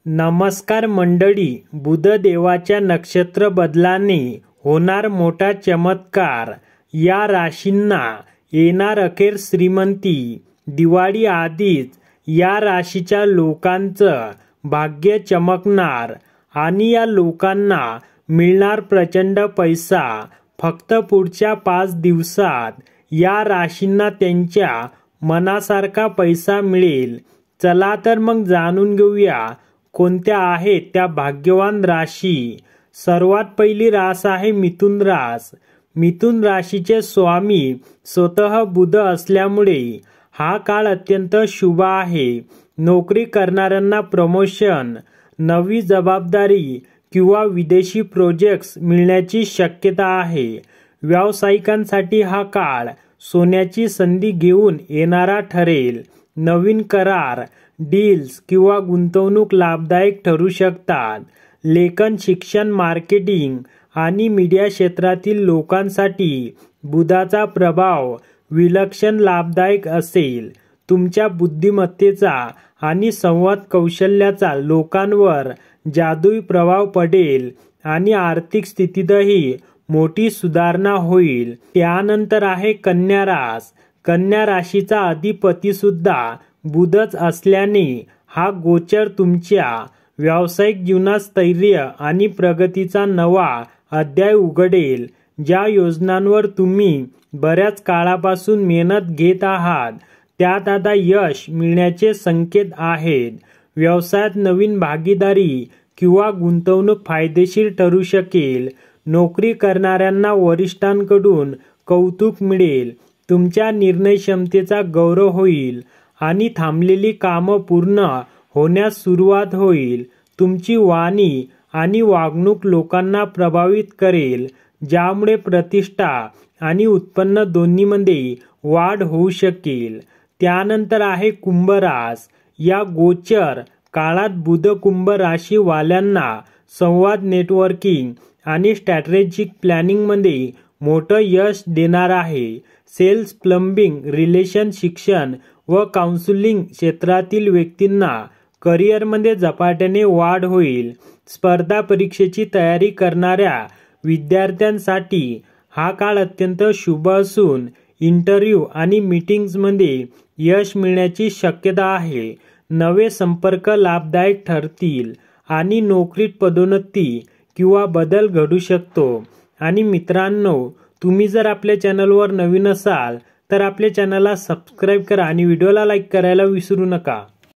नमस्कार मंडळी, बुधदेवाच्या नक्षत्र बदलाने होणार मोठा चमत्कार. या राशींना येणार अखेर श्रीमंती. दिवाळी आधीच या राशीच्या लोकांचं भाग्य चमकणार आणि या लोकांना मिळणार प्रचंड पैसा. फक्त पुढच्या 5 दिवसात या राशींना त्यांच्या मनासारखा पैसा मिळेल. चला तर मग जाणून घेऊया कोणत्या आहेत त्या भाग्यवान राशी. सर्वात पहिली रास आहे मिथुन रास. मिथुन राशीचे स्वामी स्वतः बुध असल्यामुळे हा काळ अत्यंत शुभ आहे. नोकरी करणाऱ्यांना प्रमोशन, नवी जबाबदारी किंवा विदेशी प्रोजेक्ट्स मिळण्याची शक्यता आहे. व्यावसायिकांसाठी हा काळ सोन्याची संधी घेऊन येणारा ठरेल. नवीन करार, डील्स किंवा गुंतवणूक लाभदायक ठरू शकतात. लेखन, शिक्षण, मार्केटिंग आणि मीडिया क्षेत्रातील लोकांसाठी बुधाचा प्रभाव विलक्षण लाभदायक असेल. तुमच्या बुद्धिमत्तेचा आणि संवाद कौशल्याचा लोकांवर जादुई प्रभाव पडेल आणि आर्थिक स्थितीतही मोठी सुधारणा होईल. त्यानंतर आहे कन्या रास. कन्या राशीचा अधिपती सुद्धा बुधच असल्याने हा गोचर तुमच्या व्यावसायिक जीवनात स्थैर्य आणि प्रगतीचा नवा अध्याय उघडेल. ज्या योजनांवर तुम्ही बऱ्याच काळापासून मेहनत घेत आहात त्यात आता यश मिळण्याचे संकेत आहेत. व्यवसायात नवीन भागीदारी किंवा गुंतवणूक फायदेशीर ठरू शकेल. नोकरी करणाऱ्यांना वरिष्ठांकडून कौतुक मिळेल. तुमच्या निर्णय क्षमतेचा गौरव होईल आणि थांबलेली कामं पूर्ण होण्यास सुरुवात होईल. तुमची वाणी आणि वागणूक लोकांना प्रभावित करेल, ज्यामुळे प्रतिष्ठा आणि उत्पन्न दोन्हीमध्ये वाढ होऊ शकेल. त्यानंतर आहे कुंभ रास. या गोचर काळात बुध कुंभ राशी वाल्यांना संवाद, नेटवर्किंग आणि स्ट्रॅटेजिक प्लॅनिंगमध्ये मोठं यश देणार आहे. सेल्स, प्लंबिंग, रिलेशन, शिक्षण व काउन्सिलिंग क्षेत्रातील व्यक्तींना करिअरमध्ये झपाट्याने वाढ होईल. स्पर्धा परीक्षेची तयारी करणाऱ्या विद्यार्थ्यांसाठी हा काळ अत्यंत शुभ असून इंटरव्ह्यू आणि मीटिंग्समध्ये यश मिळण्याची शक्यता आहे. नवे संपर्क लाभदायक ठरतील आणि नोकरीत पदोन्नती किंवा बदल घडू शकतो. आणि मित्रांनो, तुम्ही जर आपल्या चॅनलवर नवीन असाल तर आपल्या चॅनलला सबस्क्राईब करा आणि व्हिडिओला लाईक करायला विसरू नका.